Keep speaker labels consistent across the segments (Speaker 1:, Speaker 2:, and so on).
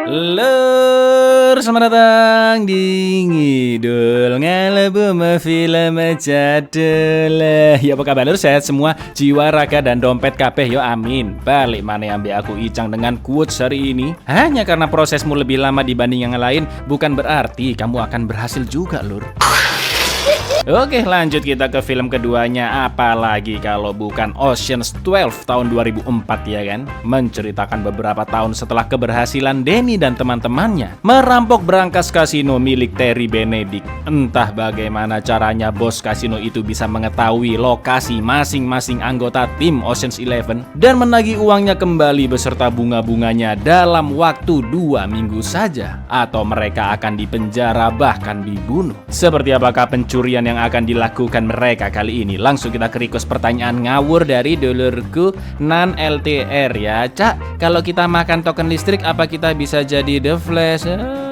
Speaker 1: Lur, selamat datang di Ngidul Ngalebu Film Jadul. Ya apa kabar lur, sehat semua, jiwa, raga, dan dompet kabeh yo amin. Balik mana ambil aku Icang dengan quotes hari ini. Hanya karena prosesmu lebih lama dibanding yang lain bukan berarti kamu akan berhasil juga lur. Oke, lanjut kita ke film keduanya. Apalagi kalau bukan Ocean's 12 tahun 2004 ya kan? Menceritakan beberapa tahun setelah keberhasilan Danny dan teman-temannya merampok berangkas kasino milik Terry Benedict. Entah bagaimana caranya bos kasino itu bisa mengetahui lokasi masing-masing anggota tim Ocean's 11 dan menagih uangnya kembali beserta bunga-bunganya dalam waktu 2 minggu saja. Atau mereka akan dipenjara bahkan dibunuh. Seperti apakah pencurian yang akan dilakukan mereka kali ini? Langsung kita ke request pertanyaan ngawur dari dulurku Nan LTR ya. Cak, kalau kita makan token listrik apa kita bisa jadi The Flash?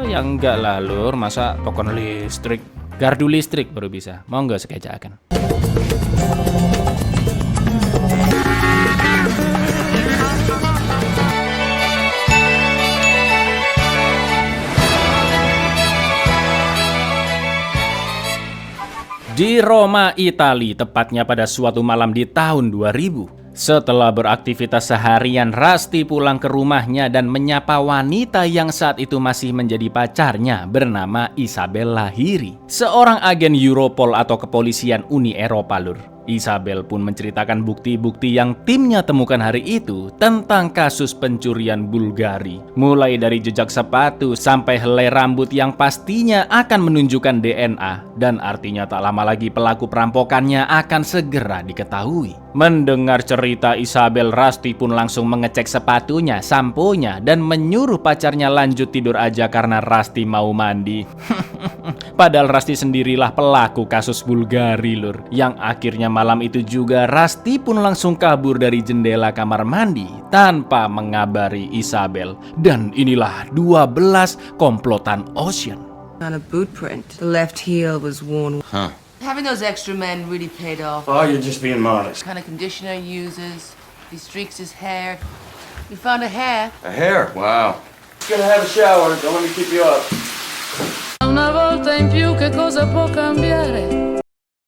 Speaker 1: Ya enggak lah lur, masa token listrik? Gardu listrik baru bisa. Mau nggak sekejakan? Di Roma, Italia, tepatnya pada suatu malam di tahun 2000. Setelah beraktivitas seharian, Rusty pulang ke rumahnya dan menyapa wanita yang saat itu masih menjadi pacarnya bernama Isabel Lahiri, seorang agen Europol atau kepolisian Uni Eropa lur. Isabel pun menceritakan bukti-bukti yang timnya temukan hari itu tentang kasus pencurian Bulgari. Mulai dari jejak sepatu sampai helai rambut yang pastinya akan menunjukkan DNA. Dan artinya tak lama lagi pelaku perampokannya akan segera diketahui. Mendengar cerita Isabel, Rusty pun langsung mengecek sepatunya, samponya, dan menyuruh pacarnya lanjut tidur aja karena Rusty mau mandi. Padahal Rusty sendirilah pelaku kasus Bulgari lur. Yang akhirnya malam itu juga Rusty pun langsung kabur dari jendela kamar mandi tanpa mengabari Isabel. Dan inilah 12 komplotan Ocean.
Speaker 2: On a boot print, the left heel was worn.
Speaker 3: Huh.
Speaker 2: Having those extra men really paid off.
Speaker 3: Oh, you're just being modest.
Speaker 2: What kind of conditioner he uses, he streaks his hair. We found a hair.
Speaker 3: A hair? Wow. Gonna have a shower. Don't let me keep you up.
Speaker 2: Una volta in più che cosa può cambiare?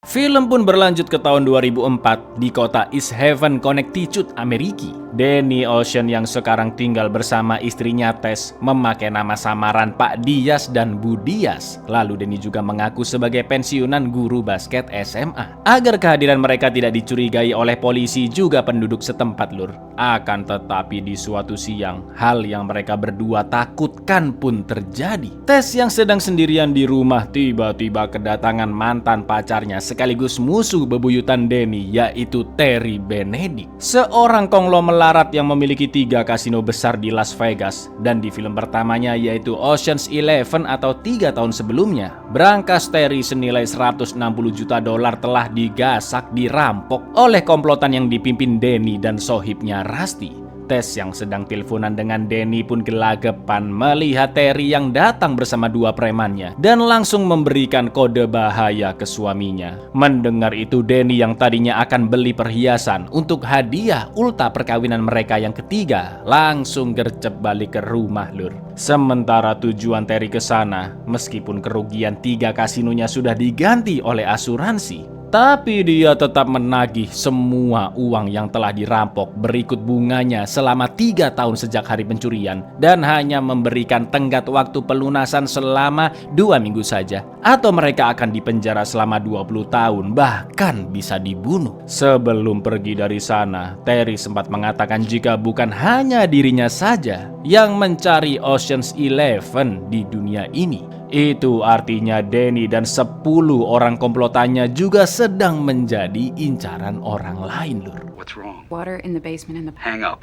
Speaker 1: Film pun berlanjut ke tahun 2004 di kota East Haven, Connecticut, Amerika. Danny Ocean yang sekarang tinggal bersama istrinya Tess memakai nama samaran Pak Dias dan Bu Dias. Lalu Danny juga mengaku sebagai pensiunan guru basket SMA. Agar kehadiran mereka tidak dicurigai oleh polisi juga penduduk setempat lur. Akan tetapi di suatu siang, hal yang mereka berdua takutkan pun terjadi. Tess yang sedang sendirian di rumah tiba-tiba kedatangan mantan pacarnya sekaligus musuh bebuyutan Danny, yaitu Terry Benedict, seorang konglomerat yang memiliki 3 kasino besar di Las Vegas. Dan di film pertamanya yaitu Ocean's 11 atau 3 tahun sebelumnya, berangkas Terry senilai 160 juta dolar telah digasak dirampok oleh komplotan yang dipimpin Danny dan sohibnya Rusty. Tess yang sedang teleponan dengan Danny pun gelagapan melihat Terry yang datang bersama 2 premannya dan langsung memberikan kode bahaya ke suaminya. Mendengar itu, Danny yang tadinya akan beli perhiasan untuk hadiah ulta perkawinan mereka yang ketiga langsung gercep balik ke rumah lur. Sementara tujuan Terry ke sana, meskipun kerugian 3 kasinonya sudah diganti oleh asuransi, tapi dia tetap menagih semua uang yang telah dirampok berikut bunganya selama 3 tahun sejak hari pencurian dan hanya memberikan tenggat waktu pelunasan selama 2 minggu saja. Atau mereka akan dipenjara selama 20 tahun bahkan bisa dibunuh. Sebelum pergi dari sana, Terry sempat mengatakan jika bukan hanya dirinya saja yang mencari Ocean's 11 di dunia ini. Itu artinya Danny dan 10 orang komplotannya juga sedang menjadi incaran orang lain lur.
Speaker 4: What's wrong?
Speaker 5: Water in the basement in the...
Speaker 4: Hang up.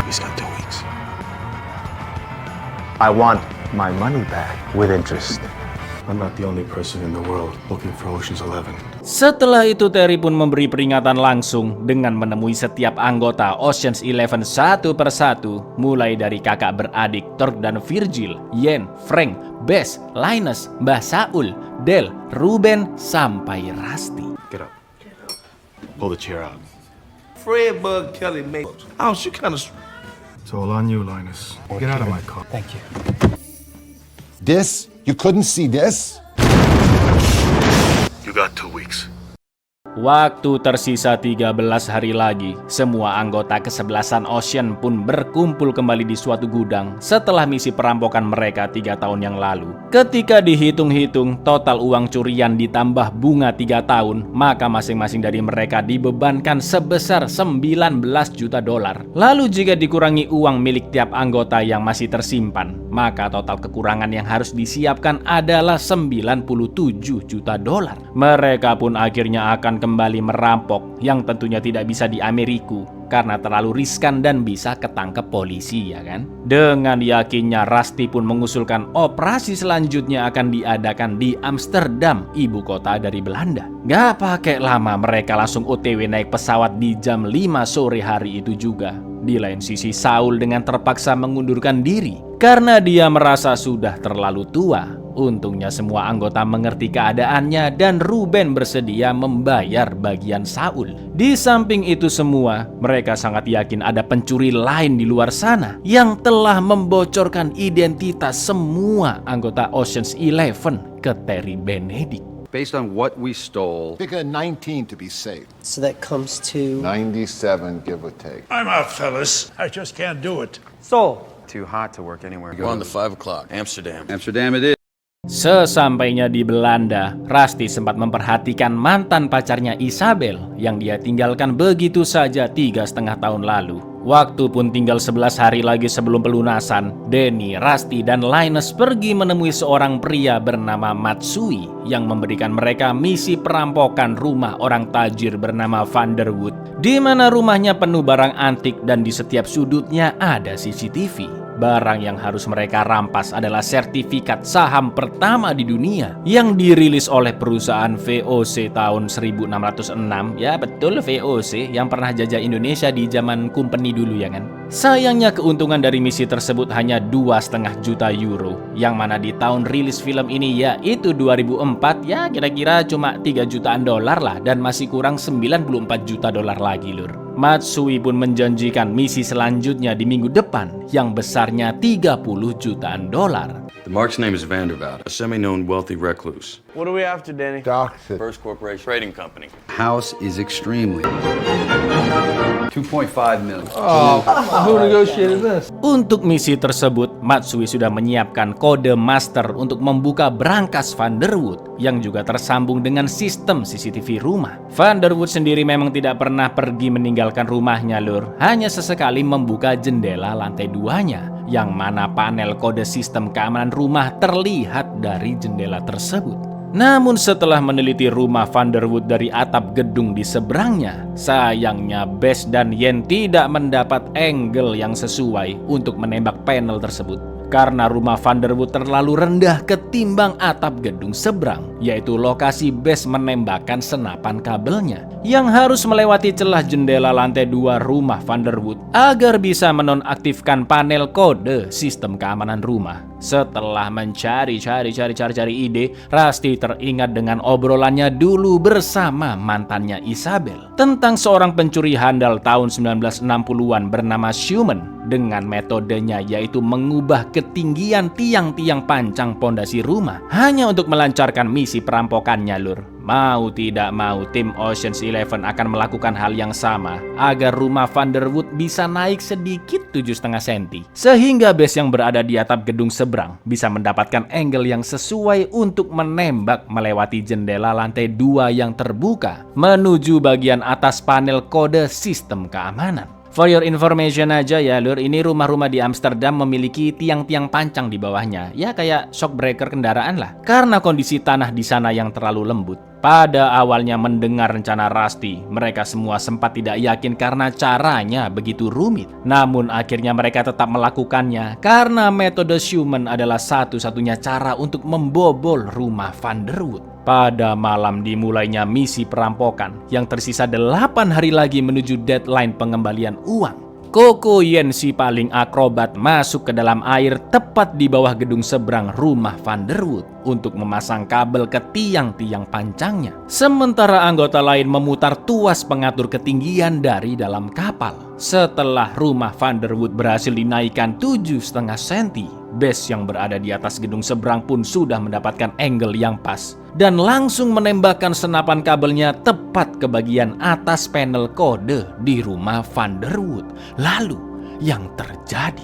Speaker 3: He's got 2 weeks.
Speaker 6: I want my money back with interest.
Speaker 3: I'm not the only person in the world looking for Ocean's 11.
Speaker 1: Setelah itu Terry pun memberi peringatan langsung dengan menemui setiap anggota Ocean's 11 satu persatu, mulai dari kakak beradik Turk dan Virgil, Yen, Frank, Bess, Linus, Mbah Saul, Del, Ruben, sampai Rusty.
Speaker 3: Get up. Pull the chair out.
Speaker 7: Fred Bug Kelly made. Oh, she kind of
Speaker 3: It's all on you, Linus. Get out of my car.
Speaker 6: Thank you.
Speaker 4: This? You couldn't see this?
Speaker 3: You got 2 weeks.
Speaker 1: Waktu tersisa 13 hari lagi, semua anggota kesebelasan Ocean pun berkumpul kembali di suatu gudang setelah misi perampokan mereka 3 tahun yang lalu. Ketika dihitung-hitung, total uang curian ditambah bunga 3 tahun, maka masing-masing dari mereka dibebankan sebesar 19 juta dolar. Lalu jika dikurangi uang milik tiap anggota yang masih tersimpan, maka total kekurangan yang harus disiapkan adalah 97 juta dolar. Mereka pun akhirnya akan kembali merampok yang tentunya tidak bisa di Amerika karena terlalu riskan dan bisa ketangkep polisi, ya kan? Dengan yakinnya Rusty pun mengusulkan operasi selanjutnya akan diadakan di Amsterdam, ibu kota dari Belanda. Gak pakai lama mereka langsung OTW naik pesawat di jam 5 sore hari itu juga. Di lain sisi Saul dengan terpaksa mengundurkan diri karena dia merasa sudah terlalu tua. Untungnya semua anggota mengerti keadaannya dan Ruben bersedia membayar bagian Saul. Di samping itu semua, mereka sangat yakin ada pencuri lain di luar sana yang telah membocorkan identitas semua anggota Ocean's 11 ke Terry Benedict.
Speaker 5: Based on what we stole,
Speaker 4: Pick a 19 to be safe.
Speaker 7: So that comes to
Speaker 4: 97, give or take.
Speaker 8: I'm out, fellas. I just can't do it.
Speaker 7: so
Speaker 5: too hot to work anywhere.
Speaker 9: We're on to 5 o'clock, Amsterdam.
Speaker 5: Amsterdam it is.
Speaker 1: Sesampainya di Belanda, Rusty sempat memperhatikan mantan pacarnya Isabel yang dia tinggalkan begitu saja 3,5 tahun lalu. Waktu pun tinggal 11 hari lagi sebelum pelunasan, Danny, Rusty, dan Linus pergi menemui seorang pria bernama Matsui yang memberikan mereka misi perampokan rumah orang tajir bernama Vanderwood, di mana rumahnya penuh barang antik dan di setiap sudutnya ada CCTV. Barang yang harus mereka rampas adalah sertifikat saham pertama di dunia yang dirilis oleh perusahaan VOC tahun 1606. Ya betul, VOC yang pernah jajah Indonesia di zaman company dulu, ya kan? Sayangnya keuntungan dari misi tersebut hanya 2,5 juta euro, yang mana di tahun rilis film ini yaitu 2004 ya kira-kira cuma 3 jutaan dolar lah, dan masih kurang 94 juta dolar lagi, lur. Matsui pun menjanjikan misi selanjutnya di minggu depan yang besarnya 30 jutaan dolar.
Speaker 9: The mark's name is Vandervout, a semi-known wealthy recluse.
Speaker 7: what are we after, Danny?
Speaker 4: Doctor.
Speaker 9: First Corporation Trading Company.
Speaker 5: House is extremely 2.5 million.
Speaker 7: Who negotiated this?
Speaker 1: Untuk misi tersebut, Matsui sudah menyiapkan kode master untuk membuka brankas Vanderwood yang juga tersambung dengan sistem CCTV rumah. Vanderwood sendiri memang tidak pernah pergi meninggalkan rumahnya, lur. Hanya sesekali membuka jendela lantai 2-nya, yang mana panel kode sistem keamanan rumah terlihat dari jendela tersebut. Namun setelah meneliti rumah Vanderwood dari atap gedung di seberangnya, sayangnya Bess dan Yen tidak mendapat angle yang sesuai untuk menembak panel tersebut. Karena rumah Vanderwood terlalu rendah ketimbang atap gedung seberang, yaitu lokasi Bess menembakkan senapan kabelnya yang harus melewati celah jendela lantai 2 rumah Vanderwood agar bisa menonaktifkan panel kode sistem keamanan rumah. Setelah mencari ide, Rusty teringat dengan obrolannya dulu bersama mantannya Isabel tentang seorang pencuri handal tahun 1960-an bernama Schumann dengan metodenya yaitu mengubah ketinggian tiang-tiang pancang pondasi rumah hanya untuk melancarkan misi perampokannya, lur. Mau tidak mau, tim Ocean's 11 akan melakukan hal yang sama agar rumah Vanderwood bisa naik sedikit 7,5 cm. Sehingga Bess yang berada di atap gedung seberang bisa mendapatkan angle yang sesuai untuk menembak melewati jendela lantai 2 yang terbuka menuju bagian atas panel kode sistem keamanan. For your information aja ya, lur, ini rumah-rumah di Amsterdam memiliki tiang-tiang pancang di bawahnya. Ya kayak shock breaker kendaraan lah. Karena kondisi tanah di sana yang terlalu lembut. Pada awalnya mendengar rencana Rusty, mereka semua sempat tidak yakin karena caranya begitu rumit. Namun akhirnya mereka tetap melakukannya karena metode Schumann adalah satu-satunya cara untuk membobol rumah Vanderwood. Pada malam dimulainya misi perampokan yang tersisa 8 hari lagi menuju deadline pengembalian uang. Koko Yen si paling akrobat masuk ke dalam air tepat di bawah gedung seberang rumah Vanderwood untuk memasang kabel ke tiang-tiang pancangnya. Sementara anggota lain memutar tuas pengatur ketinggian dari dalam kapal. Setelah rumah Vanderwood berhasil dinaikkan 7,5 cm, base yang berada di atas gedung seberang pun sudah mendapatkan angle yang pas dan langsung menembakkan senapan kabelnya tepat ke bagian atas panel kode di rumah Vanderwood. Lalu, yang terjadi?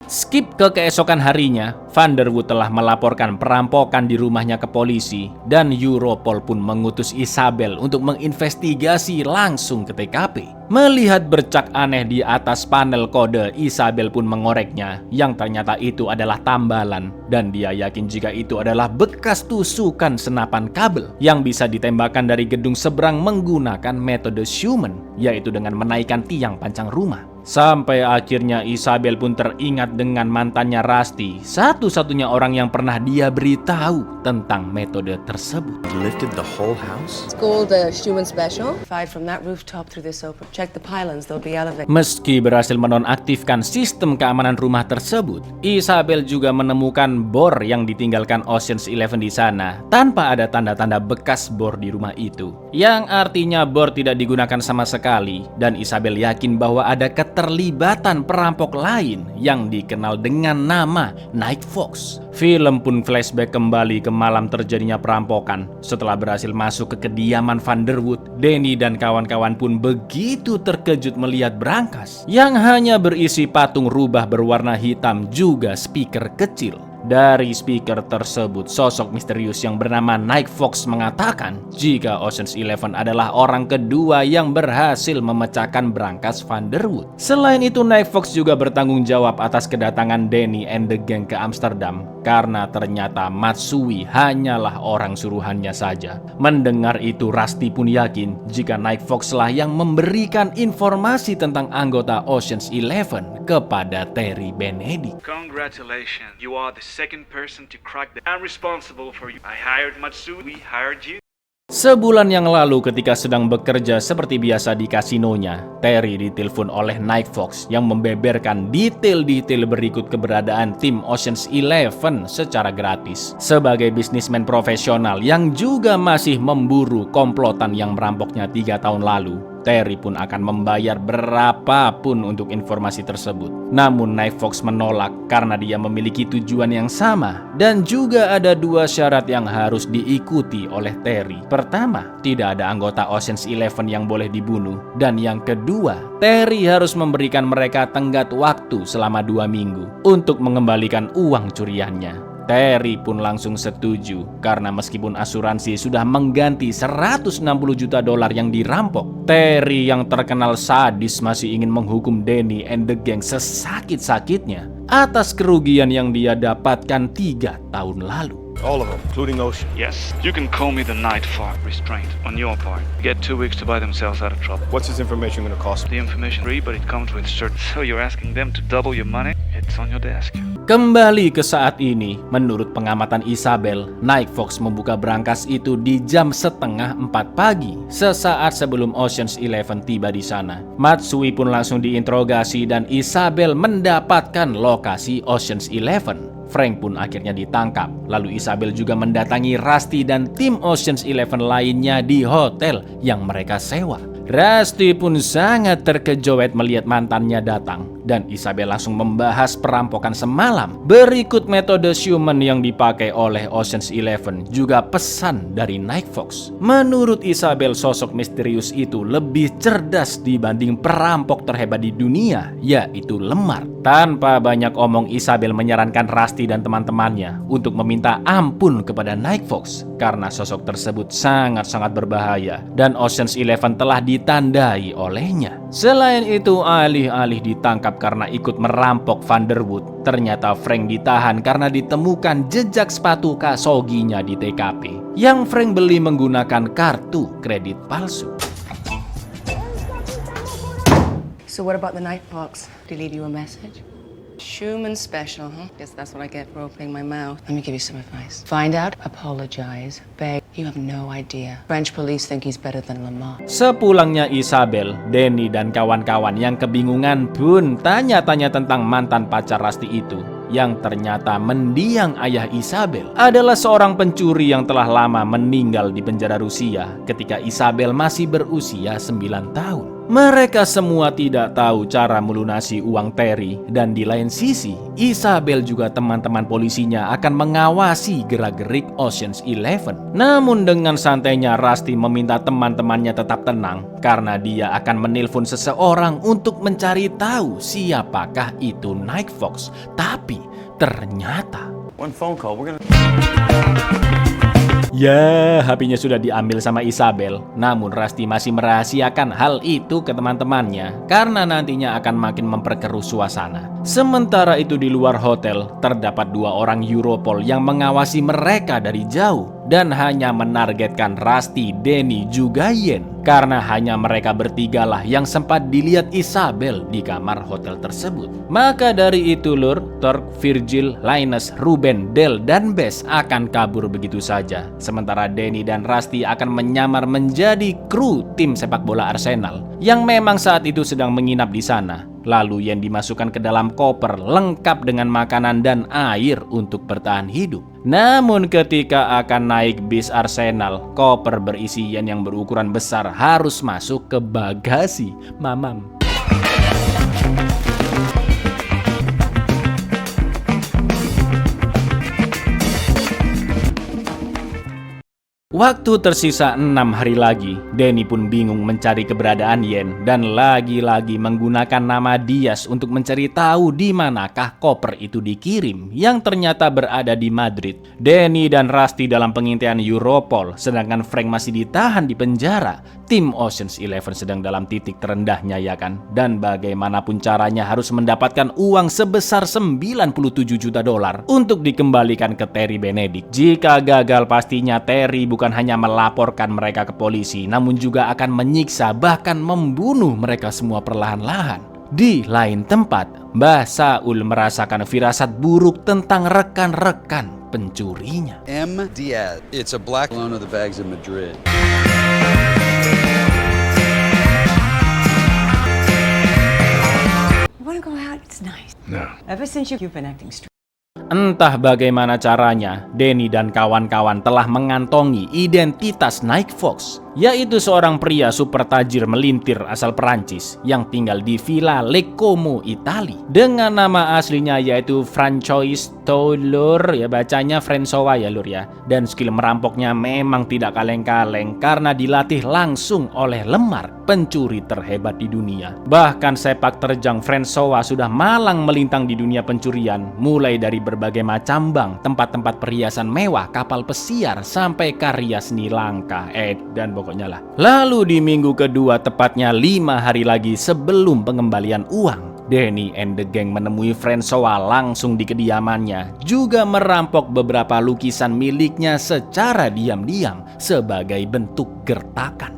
Speaker 1: Skip ke keesokan harinya, Vanderwood telah melaporkan perampokan di rumahnya ke polisi dan Europol pun mengutus Isabel untuk menginvestigasi langsung ke TKP. Melihat bercak aneh di atas panel kode, Isabel pun mengoreknya yang ternyata itu adalah tambalan dan dia yakin jika itu adalah bekas tusukan senapan kabel yang bisa ditembakkan dari gedung seberang menggunakan metode Schumann, yaitu dengan menaikkan tiang pancang rumah. Sampai akhirnya Isabel pun teringat dengan mantannya Rusty, satu-satunya orang yang pernah dia beritahu tentang metode tersebut.
Speaker 5: Lifted the whole house?
Speaker 10: It's called a Schumann Special.
Speaker 2: Fired from that rooftop through this open. Check the pylons, they'll be elevated.
Speaker 1: Meski berhasil menonaktifkan sistem keamanan rumah tersebut, Isabel juga menemukan bor yang ditinggalkan Ocean's 11 di sana tanpa ada tanda-tanda bekas bor di rumah itu. Yang artinya bor tidak digunakan sama sekali dan Isabel yakin bahwa ada keterlibatan perampok lain yang dikenal dengan nama Night Fox. Film pun flashback kembali ke malam terjadinya perampokan. Setelah berhasil masuk ke kediaman Vanderwood, Danny dan kawan-kawan pun begitu terkejut melihat brankas yang hanya berisi patung rubah berwarna hitam juga speaker kecil. Dari speaker tersebut, sosok misterius yang bernama Night Fox mengatakan jika Ocean's 11 adalah orang kedua yang berhasil memecahkan brankas Vanderwood. Selain itu, Night Fox juga bertanggung jawab atas kedatangan Danny and the gang ke Amsterdam karena ternyata Matsui hanyalah orang suruhannya saja. Mendengar itu, Rusty pun yakin jika Night Fox lah yang memberikan informasi tentang anggota Ocean's 11 kepada Terry Benedict.
Speaker 11: Congratulations, you are the second person to crack the... I'm responsible for you. I hired Matsui, we hired you.
Speaker 1: Sebulan yang lalu ketika sedang bekerja seperti biasa di kasinonya, Terry ditelepon oleh Night Fox yang membeberkan detail-detail berikut keberadaan tim Ocean's 11 secara gratis. Sebagai bisnismen profesional yang juga masih memburu komplotan yang merampoknya 3 tahun lalu, Terry pun akan membayar berapapun untuk informasi tersebut. Namun Night Fox menolak karena dia memiliki tujuan yang sama dan juga ada 2 syarat yang harus diikuti oleh Terry. Pertama, tidak ada anggota Ocean's 11 yang boleh dibunuh, dan yang kedua, Terry harus memberikan mereka tenggat waktu selama 2 minggu untuk mengembalikan uang curiannya. Terry pun langsung setuju karena meskipun asuransi sudah mengganti 160 juta dolar yang dirampok, Terry yang terkenal sadis masih ingin menghukum Danny and the gang sesakit-sakitnya atas kerugian yang dia dapatkan 3 tahun lalu.
Speaker 3: All of them, including Ocean.
Speaker 11: Yes, you can call me the Night Fox. Restraint on your part. Get 2 weeks to buy themselves out of trouble.
Speaker 3: What's this information going to cost me?
Speaker 11: The information free, but it comes with certain... So you're asking them to double your money? It's on your desk.
Speaker 1: Kembali ke saat ini, menurut pengamatan Isabel, Night Fox membuka brankas itu di jam 3:30 pagi, sesaat sebelum Ocean's 11 tiba di sana. Matsui pun langsung diinterogasi dan Isabel mendapatkan lokasi Ocean's 11. Frank pun akhirnya ditangkap. Lalu Isabel juga mendatangi Rusty dan tim Ocean's 11 lainnya di hotel yang mereka sewa. Rusty pun sangat terkejut melihat mantannya datang dan Isabel langsung membahas perampokan semalam. Berikut metode Schumann yang dipakai oleh Ocean's 11, juga pesan dari Night Fox. Menurut Isabel, sosok misterius itu lebih cerdas dibanding perampok terhebat di dunia, yaitu Lemar. Tanpa banyak omong, Isabel menyarankan Rusty dan teman-temannya untuk meminta ampun kepada Night Fox karena sosok tersebut sangat-sangat berbahaya dan Ocean's 11 telah ditandai olehnya. Selain itu, alih-alih ditangkap karena ikut merampok Vanderwood, ternyata Frank ditahan karena ditemukan jejak sepatu Khashoggi-nya di TKP yang Frank beli menggunakan kartu kredit palsu.
Speaker 2: So what about the Night Fox? Did he leave you a message? Schumann special, huh? Guess that's what I get for opening my mouth. Let me give you some advice. Find out, apologize, beg. You have no idea. French police think he's better than Lamar.
Speaker 1: Sepulangnya Isabel, Danny dan kawan-kawan yang kebingungan pun tanya-tanya tentang mantan pacar Rusty itu, yang ternyata mendiang ayah Isabel adalah seorang pencuri yang telah lama meninggal di penjara Rusia ketika Isabel masih berusia 9 tahun. Mereka semua tidak tahu cara melunasi uang Terry, dan di lain sisi, Isabel juga teman-teman polisinya akan mengawasi gerak-gerik Ocean's 11. Namun dengan santainya Rusty meminta teman-temannya tetap tenang karena dia akan menelpon seseorang untuk mencari tahu siapakah itu Night Fox. Tapi ternyata
Speaker 9: One phone call, we're gonna...
Speaker 1: ya, HP-nya sudah diambil sama Isabel. Namun Rusty masih merahasiakan hal itu ke teman-temannya karena nantinya akan makin memperkeruh suasana. Sementara itu di luar hotel, terdapat 2 orang Europol yang mengawasi mereka dari jauh dan hanya menargetkan Rusty, Danny, juga Yen. Karena hanya mereka bertigalah yang sempat dilihat Isabel di kamar hotel tersebut. Maka dari itu Lur, Torque, Virgil, Linus, Ruben, Del, dan Bess akan kabur begitu saja. Sementara Danny dan Rusty akan menyamar menjadi kru tim sepak bola Arsenal yang memang saat itu sedang menginap di sana. Lalu Yen dimasukkan ke dalam koper lengkap dengan makanan dan air untuk bertahan hidup. Namun ketika akan naik bis Arsenal, koper berisi Yen yang berukuran besar harus masuk ke bagasi. Mamam. Waktu tersisa 6 hari lagi, Danny pun bingung mencari keberadaan Yen dan lagi-lagi menggunakan nama Diaz untuk mencari tahu di manakah koper itu dikirim yang ternyata berada di Madrid. Danny dan Rusty dalam pengintaian Europol, sedangkan Frank masih ditahan di penjara. Tim Ocean's 11 sedang dalam titik terendahnya, ya kan? Dan bagaimanapun caranya harus mendapatkan uang sebesar $97 juta untuk dikembalikan ke Terry Benedict. Jika gagal, pastinya Terry bukan hanya melaporkan mereka ke polisi, namun juga akan menyiksa bahkan membunuh mereka semua perlahan-lahan. Di lain tempat, Mbah Saul merasakan firasat buruk tentang rekan-rekan pencurinya.
Speaker 5: M. Diaz. It's a black loan of the bags in Madrid.
Speaker 2: Wanna go out? It's nice.
Speaker 3: No.
Speaker 2: Ever since you've been acting strange.
Speaker 1: Entah bagaimana caranya, Danny dan kawan-kawan telah mengantongi identitas Night Fox, yaitu seorang pria super tajir melintir asal Perancis yang tinggal di Villa Le Como, Itali. Dengan nama aslinya yaitu Francois Toulur, ya bacanya François ya Lur ya. Dan skill merampoknya memang tidak kaleng-kaleng karena dilatih langsung oleh Lemar, pencuri terhebat di dunia. Bahkan sepak terjang François sudah malang melintang di dunia pencurian, mulai dari berbagai macam bank, tempat-tempat perhiasan mewah, kapal pesiar, sampai karya seni langka, dan pokoknya lah. Lalu di minggu kedua, tepatnya 5 hari lagi sebelum pengembalian uang, Danny and the gang menemui François langsung di kediamannya, juga merampok beberapa lukisan miliknya secara diam-diam sebagai bentuk gertakan.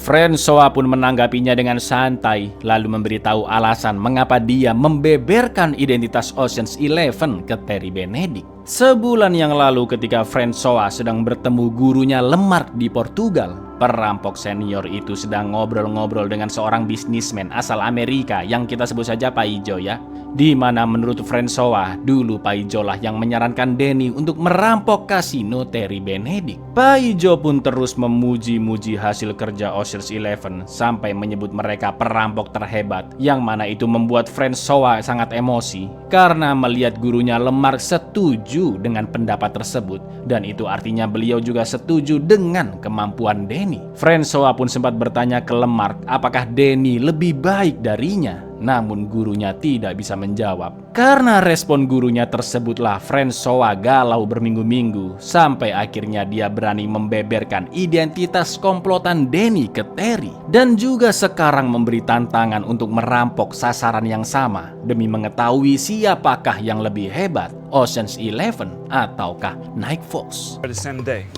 Speaker 1: François pun menanggapinya dengan santai, lalu memberitahu alasan mengapa dia membeberkan identitas Ocean's 11 ke Terry Benedict. Sebulan yang lalu ketika François sedang bertemu gurunya Lemar di Portugal, perampok senior itu sedang ngobrol-ngobrol dengan seorang bisnismen asal Amerika yang kita sebut saja Pak Ijo ya. Di mana menurut François, dulu Pak Ijo lah yang menyarankan Danny untuk merampok kasino Terry Benedict. Pak Ijo pun terus memuji-muji hasil kerja Ocean's 11 sampai menyebut mereka perampok terhebat, yang mana itu membuat François sangat emosi karena melihat gurunya Lemar setuju dengan pendapat tersebut, dan itu artinya beliau juga setuju dengan kemampuan Danny. François pun sempat bertanya ke Lemar apakah Danny lebih baik darinya, namun gurunya tidak bisa menjawab. Karena respon gurunya tersebutlah François galau berminggu-minggu, sampai akhirnya dia berani membeberkan identitas komplotan Danny ke Terry, dan juga sekarang memberi tantangan untuk merampok sasaran yang sama demi mengetahui siapakah yang lebih hebat, Ocean's 11 ataukah Night Fox.
Speaker 11: The same day.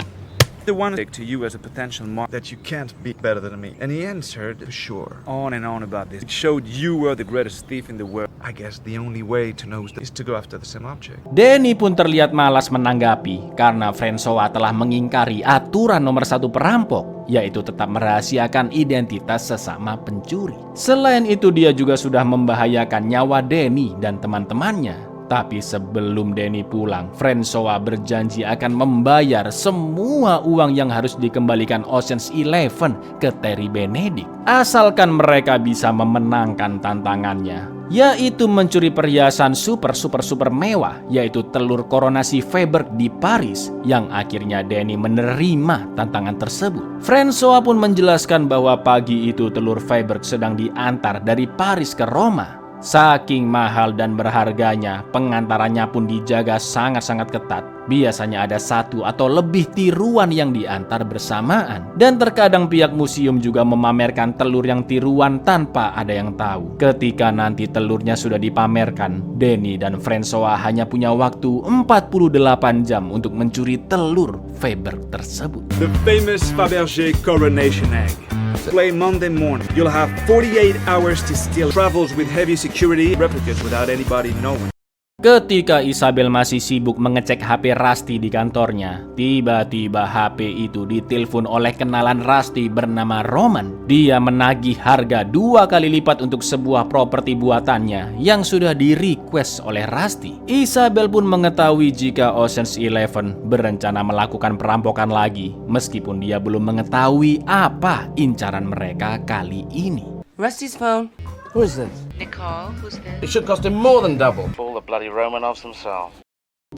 Speaker 11: the one to you as a potential mark that you can't be better than me. And he answered, for sure, on and on about this. It showed you were the greatest thief in the world. I guess the only way to know is to go after the same object.
Speaker 1: Danny pun terlihat malas menanggapi karena Francois telah mengingkari aturan nomor 1 perampok, yaitu tetap merahasiakan identitas sesama pencuri. Selain itu dia juga sudah membahayakan nyawa Danny dan teman-temannya. Tapi sebelum Danny pulang, Francois berjanji akan membayar semua uang yang harus dikembalikan Ocean's 11 ke Terry Benedict, asalkan mereka bisa memenangkan tantangannya, yaitu mencuri perhiasan super mewah, yaitu telur koronasi Freiberg di Paris, yang akhirnya Danny menerima tantangan tersebut. Francois pun menjelaskan bahwa pagi itu telur Freiberg sedang diantar dari Paris ke Roma. Saking mahal dan berharganya, pengantarannya pun dijaga sangat-sangat ketat. Biasanya ada 1 atau lebih tiruan yang diantar bersamaan. Dan terkadang pihak museum juga memamerkan telur yang tiruan tanpa ada yang tahu. Ketika nanti telurnya sudah dipamerkan, Danny dan Francois hanya punya waktu 48 jam untuk mencuri telur Freiberg tersebut.
Speaker 11: The famous Fabergé coronation egg. Play Monday morning. You'll have 48 hours to steal. Travels with heavy security replicas without anybody knowing.
Speaker 1: Ketika Isabel masih sibuk mengecek HP Rusty di kantornya, tiba-tiba HP itu ditelepon oleh kenalan Rusty bernama Roman. Dia menagih harga 2 kali lipat untuk sebuah properti buatannya yang sudah di-request oleh Rusty. Isabel pun mengetahui jika Ocean's 11 berencana melakukan perampokan lagi, meskipun dia belum mengetahui apa incaran mereka kali ini.
Speaker 2: Rusty's phone.
Speaker 7: Who is this?
Speaker 2: Nicole, who's this?
Speaker 6: It should cost him more than double.
Speaker 9: All the bloody Romanovs themselves.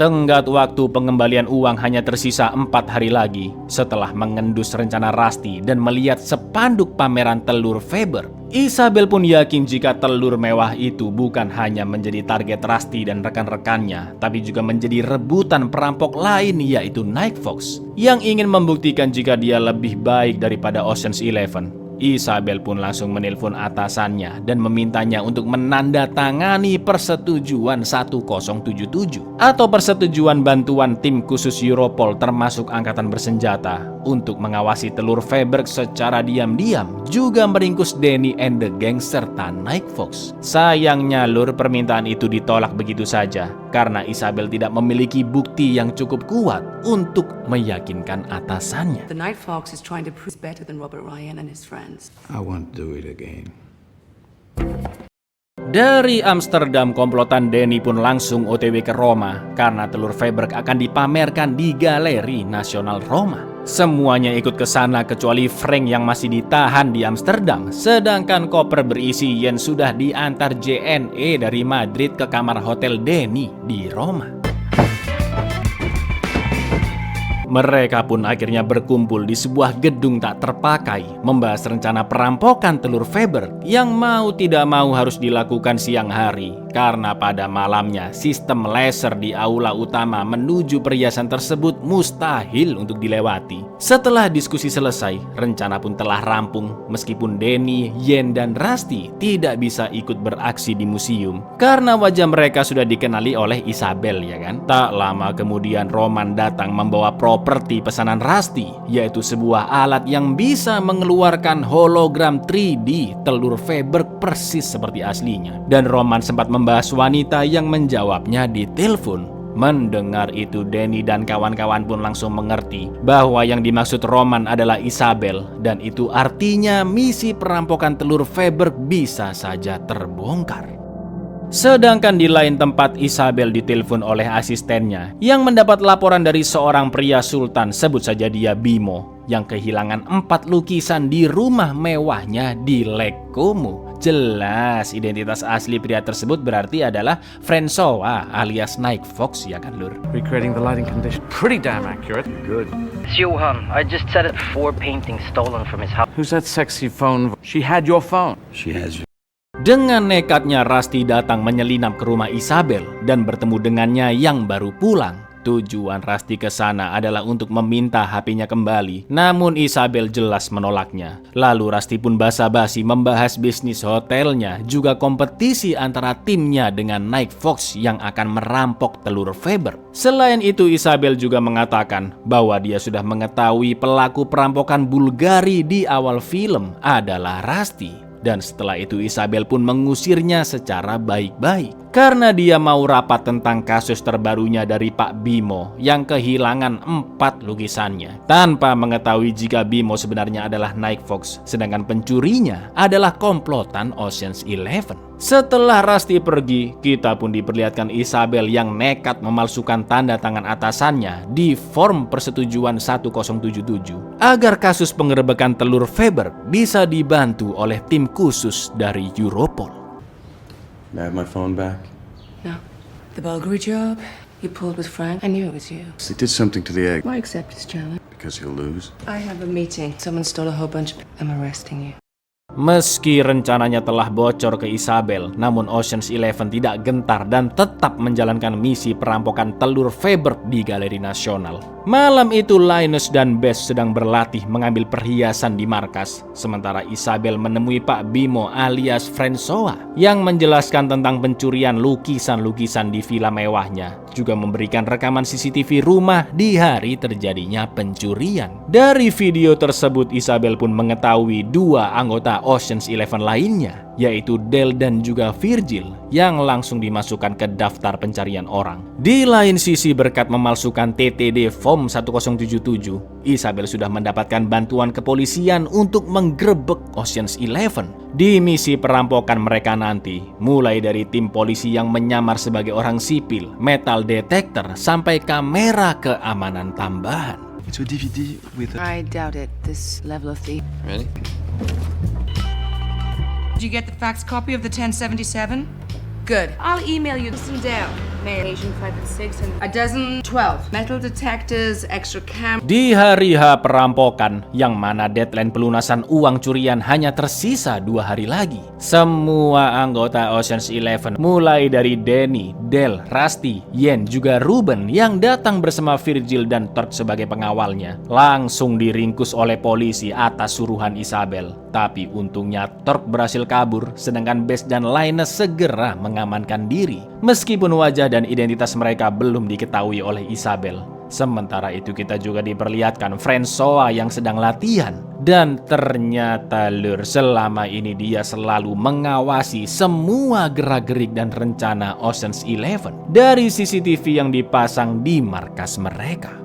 Speaker 1: Tenggat waktu pengembalian uang hanya tersisa 4 hari lagi setelah mengendus rencana Rusty dan melihat spanduk pameran telur Freiberg. Isabel pun yakin jika telur mewah itu bukan hanya menjadi target Rusty dan rekan-rekannya, tapi juga menjadi rebutan perampok lain, yaitu Night Fox, yang ingin membuktikan jika dia lebih baik daripada Ocean's 11. Isabel pun langsung menelpon atasannya dan memintanya untuk menandatangani persetujuan 1077 atau persetujuan bantuan tim khusus Europol termasuk angkatan bersenjata untuk mengawasi telur Freiberg secara diam-diam, juga meringkus Danny and the Gang serta Night Fox. Sayangnya Lur, permintaan itu ditolak begitu saja karena Isabel tidak memiliki bukti yang cukup kuat untuk meyakinkan atasannya.
Speaker 2: The Night Fox is trying to prove he's better than Robert Ryan and his friends.
Speaker 3: I won't do it again.
Speaker 1: Dari Amsterdam, komplotan Danny pun langsung OTW ke Roma karena telur Freiberg akan dipamerkan di Galeri Nasional Roma. Semuanya ikut ke sana kecuali Frank yang masih ditahan di Amsterdam, sedangkan koper berisi yen sudah diantar JNE dari Madrid ke kamar hotel Danny di Roma. Mereka pun akhirnya berkumpul di sebuah gedung tak terpakai, membahas rencana perampokan telur Freiberg yang mau tidak mau harus dilakukan siang hari, karena pada malamnya sistem laser di aula utama menuju perhiasan tersebut mustahil untuk dilewati. Setelah diskusi selesai, rencana pun telah rampung, meskipun Danny, Yen, dan Rusty tidak bisa ikut beraksi di museum karena wajah mereka sudah dikenali oleh Isabel, ya kan? Tak lama kemudian Roman datang membawa properti pesanan Rusty, yaitu sebuah alat yang bisa mengeluarkan hologram 3D telur Freiberg persis seperti aslinya. Dan Roman sempat membahas wanita yang menjawabnya di telepon. Mendengar itu, Danny dan kawan-kawan pun langsung mengerti bahwa yang dimaksud Roman adalah Isabel, dan itu artinya misi perampokan telur Freiberg bisa saja terbongkar. Sedangkan di lain tempat, Isabel ditelepon oleh asistennya yang mendapat laporan dari seorang pria sultan, sebut saja dia Bimo, yang kehilangan 4 lukisan di rumah mewahnya di Lake Como. Jelas identitas asli pria tersebut berarti adalah Francois alias Night Fox, ya kan Lur?
Speaker 6: Recreating the lighting condition. Pretty damn accurate. Good.
Speaker 12: It's Johan. I just set it 4 paintings stolen from his house.
Speaker 6: Who's that sexy phone? She had your phone.
Speaker 9: She has you.
Speaker 1: Dengan nekatnya Rusty datang menyelinap ke rumah Isabel dan bertemu dengannya yang baru pulang. Tujuan Rusty ke sana adalah untuk meminta HP-nya kembali, namun Isabel jelas menolaknya. Lalu Rusty pun basa-basi membahas bisnis hotelnya, juga kompetisi antara timnya dengan Night Fox yang akan merampok telur Faber. Selain itu, Isabel juga mengatakan bahwa dia sudah mengetahui pelaku perampokan Bulgari di awal film adalah Rusty. Dan setelah itu Isabel pun mengusirnya secara baik-baik karena dia mau rapat tentang kasus terbarunya dari Pak Bimo yang kehilangan 4 lukisannya, tanpa mengetahui jika Bimo sebenarnya adalah Night Fox, sedangkan pencurinya adalah komplotan Ocean's 11. Setelah Rusty pergi, kita pun diperlihatkan Isabel yang nekat memalsukan tanda tangan atasannya di form persetujuan 1077 agar kasus penggerebekan telur Faber bisa dibantu oleh tim khusus dari Europol.
Speaker 3: May I have my phone back?
Speaker 2: No. The Bulgari job you pulled with Frank, I knew it was you.
Speaker 3: He did something to the egg.
Speaker 2: Why accept his challenge?
Speaker 3: Because he'll lose.
Speaker 2: I have a meeting. Someone stole a whole bunch. I'm arresting you.
Speaker 1: Meski rencananya telah bocor ke Isabel, namun Ocean's 11 tidak gentar dan tetap menjalankan misi perampokan telur Faber di Galeri Nasional. Malam itu Linus dan Bess sedang berlatih mengambil perhiasan di markas, sementara Isabel menemui Pak Bimo alias Francois yang menjelaskan tentang pencurian lukisan-lukisan di villa mewahnya, juga memberikan rekaman CCTV rumah di hari terjadinya pencurian. Dari video tersebut Isabel pun mengetahui 2 anggota Ocean's 11 lainnya, yaitu Del dan juga Virgil, yang langsung dimasukkan ke daftar pencarian orang. Di lain sisi, berkat memalsukan TTD Form 1077, Isabel sudah mendapatkan bantuan kepolisian untuk menggerebek Ocean's 11 di misi perampokan mereka nanti, mulai dari tim polisi yang menyamar sebagai orang sipil, metal detector, sampai kamera keamanan tambahan.
Speaker 11: It's a DVD with
Speaker 2: I doubt it, this level of thief.
Speaker 5: Ready?
Speaker 10: Did you get the fax copy of the 1077? Good. I'll email you. Listen down. Mayor Asian 5 and 6 and a dozen 12. Metal detectors, extra cam.
Speaker 1: Di hari H perampokan, yang mana deadline pelunasan uang curian hanya tersisa 2 hari lagi, semua anggota Ocean's 11, mulai dari Danny, Del, Rusty, Yen, juga Ruben yang datang bersama Virgil dan Turk sebagai pengawalnya, langsung diringkus oleh polisi atas suruhan Isabel. Tapi untungnya Turk berhasil kabur, sedangkan Bess dan Linus segera mengamankan diri, meskipun wajah dan identitas mereka belum diketahui oleh Isabel. Sementara itu kita juga diperlihatkan Francois yang sedang latihan, dan ternyata lur, selama ini dia selalu mengawasi semua gerak-gerik dan rencana Ocean's 11 dari CCTV yang dipasang di markas mereka.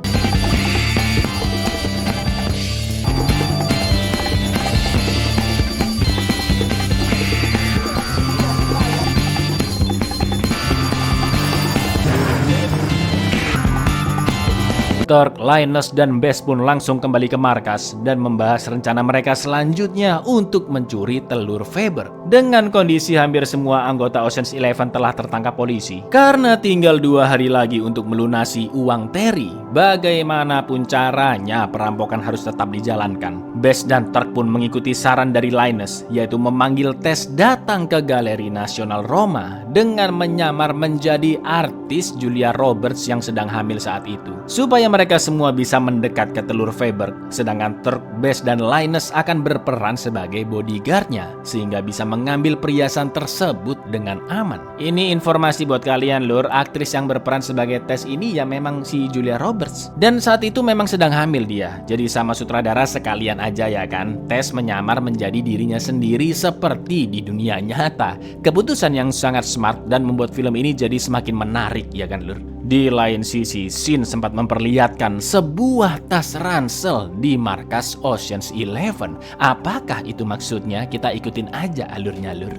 Speaker 1: Turk, Linus, dan Bess pun langsung kembali ke markas dan membahas rencana mereka selanjutnya untuk mencuri telur Faber. Dengan kondisi hampir semua anggota Ocean's 11 telah tertangkap polisi, karena tinggal 2 hari lagi untuk melunasi uang Terry, bagaimanapun caranya perampokan harus tetap dijalankan. Bess dan Turk pun mengikuti saran dari Linus, yaitu memanggil Tess datang ke Galeri Nasional Roma dengan menyamar menjadi artis Julia Roberts yang sedang hamil saat itu, supaya mereka semua bisa mendekat ke telur Faber, sedangkan Turk, Bess, dan Linus akan berperan sebagai bodyguardnya sehingga bisa mengambil perhiasan tersebut dengan aman. Ini informasi buat kalian lur, aktris yang berperan sebagai Tess ini ya memang si Julia Roberts, dan saat itu memang sedang hamil dia. Jadi sama sutradara sekalian aja ya kan, Tess menyamar menjadi dirinya sendiri seperti di dunia nyata. Keputusan yang sangat smart dan membuat film ini jadi semakin menarik ya kan lur. Di lain sisi, Sin sempat memperlihatkan sebuah tas ransel di markas Ocean's 11. Apakah itu maksudnya? Kita ikutin aja alurnya, lur.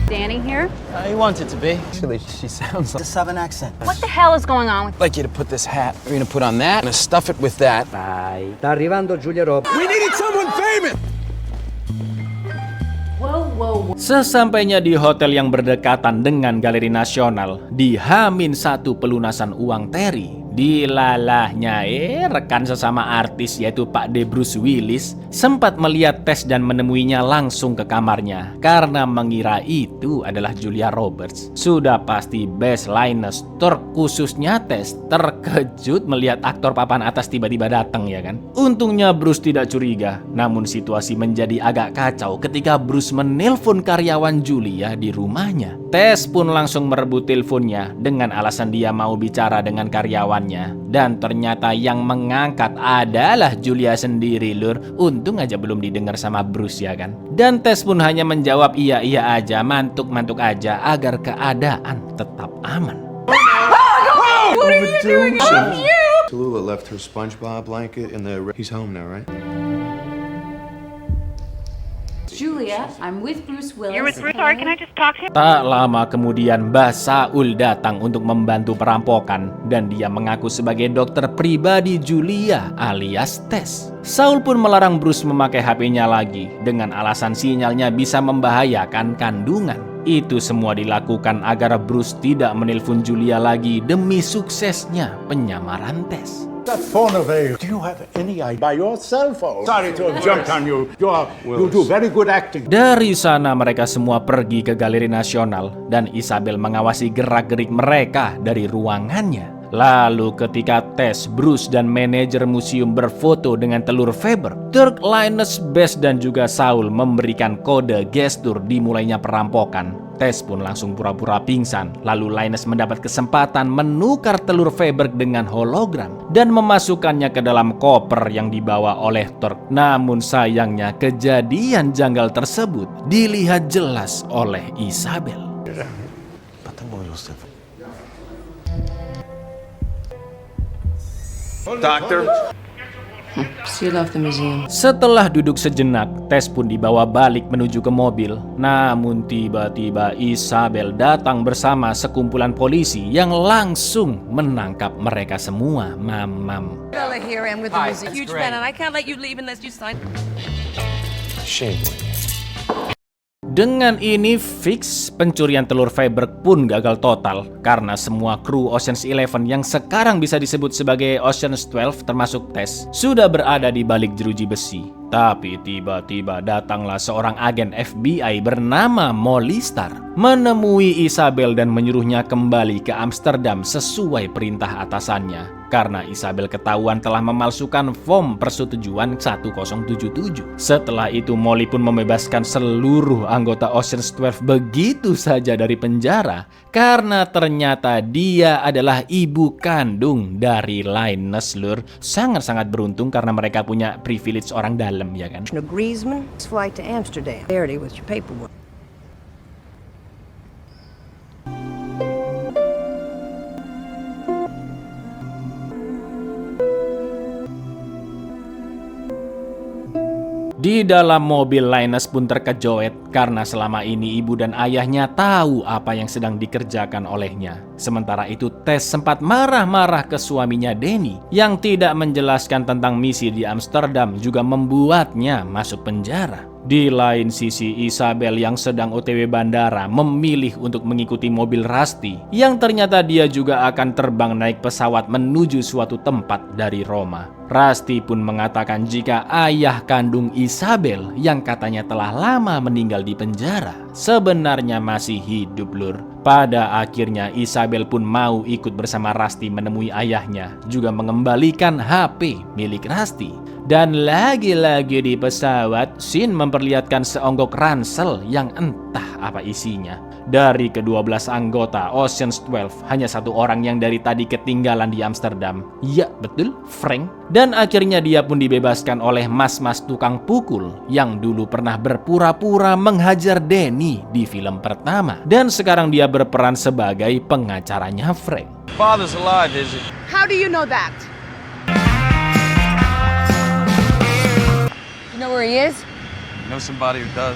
Speaker 10: Danny here?
Speaker 7: He wants it to be. Actually, she sounds like a Southern accent.
Speaker 10: What the hell is going on with
Speaker 7: I'd like you to put this hat. We're gonna put on that. We're gonna stuff it with that.
Speaker 12: Bye. Sta arrivando Julia Roberts.
Speaker 7: We needed someone famous!
Speaker 1: Sesampainya di hotel yang berdekatan dengan Galeri Nasional, di H-1 pelunasan uang Terry, Dilalahnya rekan sesama artis yaitu Pak D. Bruce Willis sempat melihat Tess dan menemuinya langsung ke kamarnya karena mengira itu adalah Julia Roberts. Sudah pasti Bess Linus, terkhususnya Tess, terkejut melihat aktor papan atas tiba-tiba datang ya kan. Untungnya Bruce tidak curiga, namun situasi menjadi agak kacau ketika Bruce menelpon karyawan Julia di rumahnya. Tess pun langsung merebut teleponnya dengan alasan dia mau bicara dengan karyawannya. Dan ternyata yang mengangkat adalah Julia sendiri lur. Untung aja belum didengar sama Bruce ya kan. Dan Tess pun hanya menjawab iya aja, mantuk-mantuk aja agar keadaan tetap aman.
Speaker 3: What are you doing? Tallulah left her SpongeBob blanket in the... He's home now, right?
Speaker 10: Julia, I'm with Bruce Willis.
Speaker 12: You're with Bruce? Sorry, can I just talk to him?
Speaker 1: Tak lama kemudian Mbah Saul datang untuk membantu perampokan dan dia mengaku sebagai dokter pribadi Julia alias Tess. Saul pun melarang Bruce memakai HP-nya lagi dengan alasan sinyalnya bisa membahayakan kandungan. Itu semua dilakukan agar Bruce tidak menelpon Julia lagi demi suksesnya penyamaran Tess.
Speaker 8: That phone of a... Do you have any idea? By your cell phone. Sorry to have jumped on you. You do very good acting.
Speaker 1: Dari sana mereka semua pergi ke Galeri Nasional dan Isabel mengawasi gerak-gerik mereka dari ruangannya. Lalu ketika Tess, Bruce, dan manajer museum berfoto dengan telur Faber, Turk, Linus, Bess, dan juga Saul memberikan kode gestur dimulainya perampokan. Tess pun langsung pura-pura pingsan. Lalu Linus mendapat kesempatan menukar telur Faber dengan hologram dan memasukkannya ke dalam koper yang dibawa oleh Turk. Namun sayangnya kejadian janggal tersebut dilihat jelas oleh Isabel.
Speaker 11: Doctor.
Speaker 2: Seal off the museum.
Speaker 1: Setelah duduk sejenak, Tess pun dibawa balik menuju ke mobil. Namun tiba-tiba Isabel datang bersama sekumpulan polisi yang langsung menangkap mereka semua. Mamam.
Speaker 10: Bella here, I'm with the museum. Huge fan, and I can't let you leave unless you sign.
Speaker 3: Shame.
Speaker 1: Dengan ini fix pencurian telur Faber pun gagal total karena semua kru Ocean's 11 yang sekarang bisa disebut sebagai Ocean's 12 termasuk Tess sudah berada di balik jeruji besi. Tapi tiba-tiba datanglah seorang agen FBI bernama Molly Starr menemui Isabel dan menyuruhnya kembali ke Amsterdam sesuai perintah atasannya. Karena Isabel ketahuan telah memalsukan form persetujuan 1077. Setelah itu Molly pun membebaskan seluruh anggota Ocean's 12 begitu saja dari penjara karena ternyata dia adalah ibu kandung dari Linus lur. Sangat-sangat beruntung karena mereka punya privilege orang dalam ya kan.
Speaker 10: Griezmann, flight to Amsterdam. There it is with your paperwork.
Speaker 1: Di dalam mobil Linus pun terkejoet karena selama ini ibu dan ayahnya tahu apa yang sedang dikerjakan olehnya. Sementara itu Tess sempat marah-marah ke suaminya Danny yang tidak menjelaskan tentang misi di Amsterdam juga membuatnya masuk penjara. Di lain sisi Isabel yang sedang OTW bandara memilih untuk mengikuti mobil Rusty yang ternyata dia juga akan terbang naik pesawat menuju suatu tempat dari Roma. Rusty pun mengatakan jika ayah kandung Isabel yang katanya telah lama meninggal di penjara sebenarnya masih hidup lur. Pada akhirnya Isabel pun mau ikut bersama Rusty menemui ayahnya juga mengembalikan HP milik Rusty. Dan lagi-lagi di pesawat, scene memperlihatkan seonggok ransel yang entah apa isinya. Dari ke-12 anggota Ocean's 12, hanya satu orang yang dari tadi ketinggalan di Amsterdam. Ya, betul, Frank. Dan akhirnya dia pun dibebaskan oleh mas-mas tukang pukul yang dulu pernah berpura-pura menghajar Danny di film pertama. Dan sekarang dia berperan sebagai pengacaranya Frank.
Speaker 5: Father's alive, is it?
Speaker 10: How do you know that? You know where he is?
Speaker 5: Know somebody who does.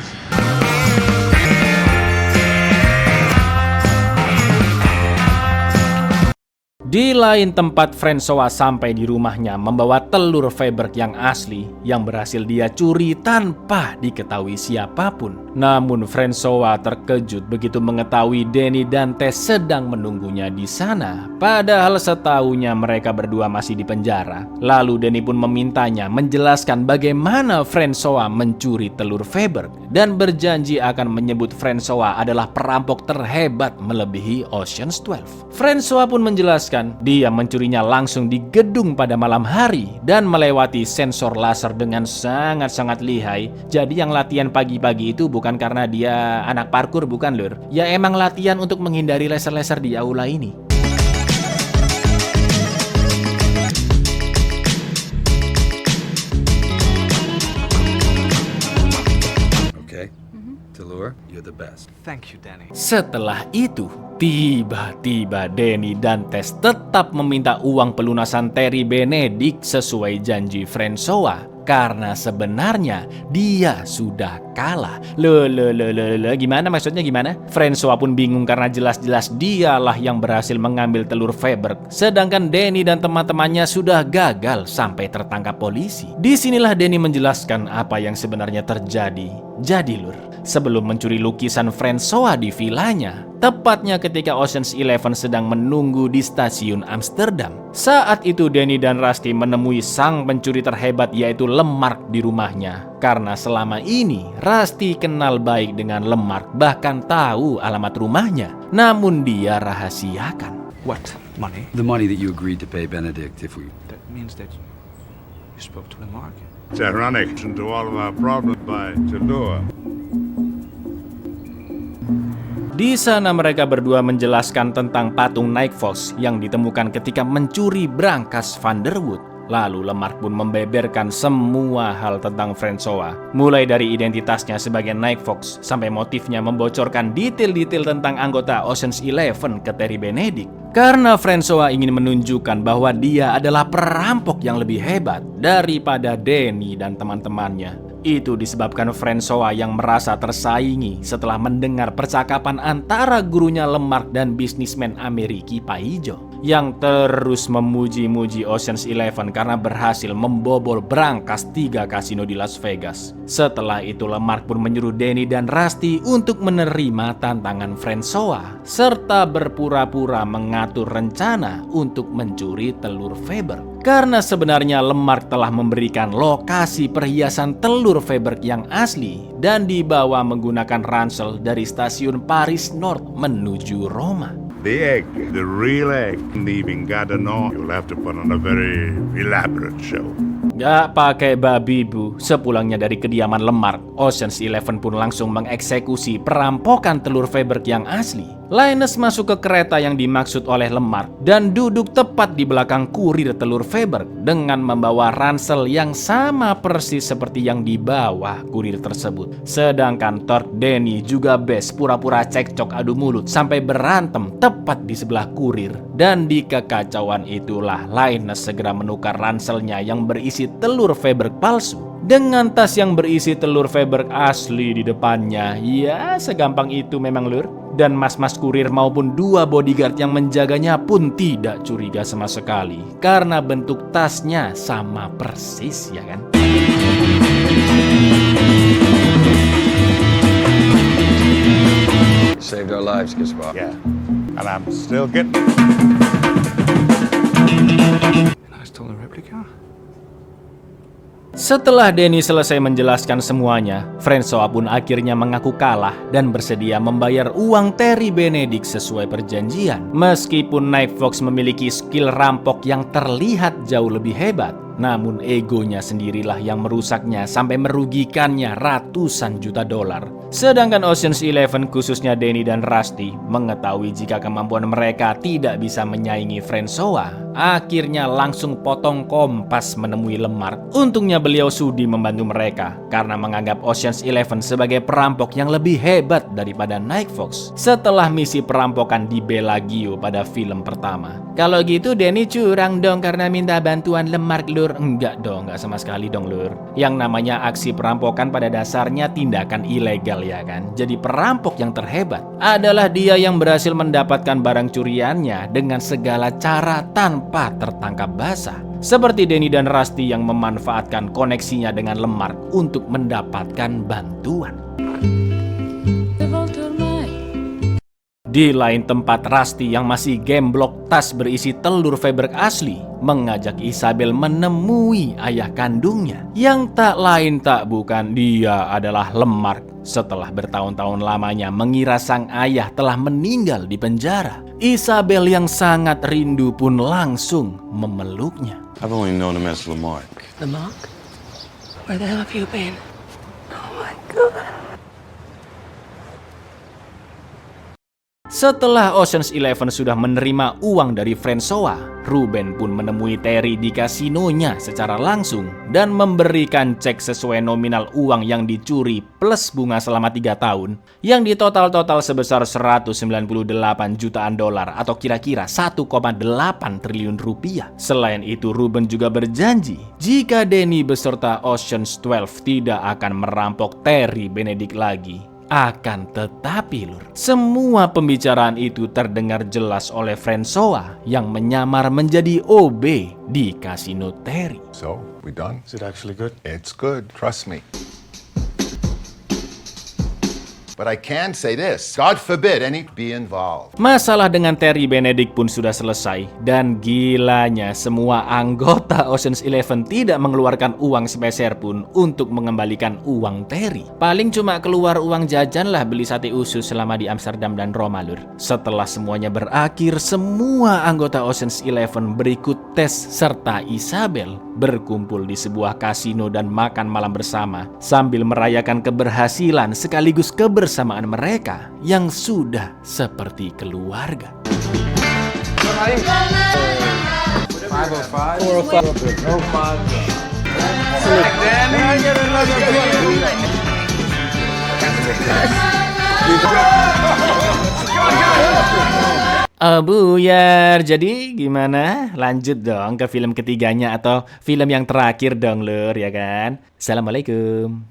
Speaker 1: Di lain tempat, Francois sampai di rumahnya membawa telur Freiberg yang asli yang berhasil dia curi tanpa diketahui siapapun. Namun Francois terkejut begitu mengetahui Danny dan Tess sedang menunggunya di sana. Padahal setahunya mereka berdua masih di penjara. Lalu Danny pun memintanya menjelaskan bagaimana Francois mencuri telur Freiberg dan berjanji akan menyebut Francois adalah perampok terhebat melebihi Ocean's 12. Francois pun menjelaskan dia mencurinya langsung di gedung pada malam hari dan melewati sensor laser dengan sangat-sangat lihai. Jadi yang latihan pagi-pagi itu bukan karena dia anak parkur, bukan lur. Ya emang latihan untuk menghindari laser-laser di aula ini.
Speaker 5: Okay. Delure, you're the best.
Speaker 11: Thank you, Danny.
Speaker 1: Setelah itu, tiba-tiba Danny dan Tess tetap meminta uang pelunasan Terry Benedict sesuai janji Francois. Karena sebenarnya dia sudah kalah. Gimana maksudnya gimana? Francois pun bingung karena jelas-jelas dialah yang berhasil mengambil telur Freiberg, sedangkan Danny dan teman-temannya sudah gagal sampai tertangkap polisi. Disinilah Danny menjelaskan apa yang sebenarnya terjadi. Jadi lur, sebelum mencuri lukisan Francois di vilanya, tepatnya ketika Ocean's 11 sedang menunggu di stasiun Amsterdam. Saat itu Danny dan Rusty menemui sang pencuri terhebat yaitu Lemark di rumahnya. Karena selama ini Rusty kenal baik dengan Lemark, bahkan tahu alamat rumahnya. Namun dia rahasiakan.
Speaker 11: What money?
Speaker 5: The money that you agreed to pay Benedict if we...
Speaker 11: That means that you spoke to Lemark.
Speaker 8: It's ironic to all of our problems by Delure.
Speaker 1: Di sana mereka berdua menjelaskan tentang patung Night Fox yang ditemukan ketika mencuri brankas Vanderwood. Lalu Lemark pun membeberkan semua hal tentang Francois, mulai dari identitasnya sebagai Night Fox sampai motifnya, membocorkan detail-detail tentang anggota Ocean's 11 ke Terry Benedict. Karena Francois ingin menunjukkan bahwa dia adalah perampok yang lebih hebat daripada Danny dan teman-temannya. Itu disebabkan Francois yang merasa tersaingi setelah mendengar percakapan antara gurunya Lemark dan bisnismen Ameriki Pak Ijo yang terus memuji-muji Ocean's 11 karena berhasil membobol brankas 3 kasino di Las Vegas. Setelah itu Lemark pun menyuruh Danny dan Rusty untuk menerima tantangan Francois serta berpura-pura mengatur rencana untuk mencuri telur Freiberg. Karena sebenarnya Lemark telah memberikan lokasi perhiasan telur Freiberg yang asli dan dibawa menggunakan ransel dari stasiun Paris North menuju Roma.
Speaker 8: The egg, the real egg, leaving Gardner, you'll have to put on a very elaborate show.
Speaker 1: Gak pakai babi bu, sepulangnya dari kediaman Lemark, Ocean's 11 pun langsung mengeksekusi perampokan telur Freiberg yang asli. Linus masuk ke kereta yang dimaksud oleh Lemark dan duduk tepat di belakang kurir telur Freiberg dengan membawa ransel yang sama persis seperti yang dibawa kurir tersebut. Sedangkan Torque, Danny juga Bess pura-pura cekcok adu mulut sampai berantem tepat di sebelah kurir. Dan di kekacauan itulah Linus segera menukar ranselnya yang berisi telur Freiberg palsu dengan tas yang berisi telur Freiberg asli di depannya. Ya, segampang itu memang lur. Dan mas-mas kurir maupun 2 bodyguard yang menjaganya pun tidak curiga sama sekali karena bentuk tasnya sama persis, ya kan?
Speaker 5: Saved our lives, Gaspar.
Speaker 8: Yeah, and I'm still getting...
Speaker 11: And I stole a replica?
Speaker 1: Setelah Danny selesai menjelaskan semuanya, Francois pun akhirnya mengaku kalah dan bersedia membayar uang Terry Benedict sesuai perjanjian. Meskipun Night Fox memiliki skill rampok yang terlihat jauh lebih hebat, namun egonya sendirilah yang merusaknya sampai merugikannya ratusan juta dolar. Sedangkan Ocean's 11 khususnya Danny dan Rusty mengetahui jika kemampuan mereka tidak bisa menyaingi Francois. akhirnya langsung potong kompas menemui Lemar. Untungnya beliau sudi membantu mereka karena menganggap Ocean's 11 sebagai perampok yang lebih hebat daripada Night Fox setelah misi perampokan di Bellagio pada film pertama. Kalau gitu Danny curang dong karena minta bantuan Lemar, lur. Enggak dong, enggak sama sekali dong, lur. Yang namanya aksi perampokan pada dasarnya tindakan ilegal, ya kan? Jadi perampok yang terhebat adalah dia yang berhasil mendapatkan barang curiannya dengan segala cara tanpa tertangkap basah. Seperti Danny dan Rusty yang memanfaatkan koneksinya dengan Lemar untuk mendapatkan bantuan. Di lain tempat, Rusty yang masih gemblok tas berisi telur Faberg asli mengajak Isabel menemui ayah kandungnya yang tak lain tak bukan dia adalah Lemar. Setelah bertahun-tahun lamanya mengira sang ayah telah meninggal di penjara, Isabel yang sangat rindu pun langsung memeluknya.
Speaker 3: I've only known him as Lamarck.
Speaker 2: Lamarck? Where the hell have you been? Oh my God.
Speaker 1: Setelah Ocean's 11 sudah menerima uang dari Francois, Ruben pun menemui Terry di kasinonya secara langsung dan memberikan cek sesuai nominal uang yang dicuri plus bunga selama 3 tahun yang ditotal-total sebesar 198 jutaan dolar atau kira-kira 1,8 triliun rupiah. Selain itu, Ruben juga berjanji jika Danny beserta Ocean's 12 tidak akan merampok Terry Benedict lagi. Akan tetapi, lur, semua pembicaraan itu terdengar jelas oleh Francois yang menyamar menjadi OB di kasino Terry.
Speaker 4: So, we done?
Speaker 3: Is it actually good?
Speaker 4: It's good, trust me. But I can say this, God forbid any be involved.
Speaker 1: Masalah dengan Terry Benedict pun sudah selesai dan gilanya semua anggota Ocean's 11 tidak mengeluarkan uang sepeser pun untuk mengembalikan uang Terry. Paling cuma keluar uang jajan lah beli sate usus selama di Amsterdam dan Roma, lur. Setelah semuanya berakhir, semua anggota Ocean's 11 berikut tes serta Isabel berkumpul di sebuah kasino dan makan malam bersama sambil merayakan keberhasilan sekaligus kebersamaan mereka yang sudah seperti keluarga. Buyar, jadi gimana? Lanjut dong ke film ketiganya atau film yang terakhir dong, lur, ya kan? Assalamualaikum.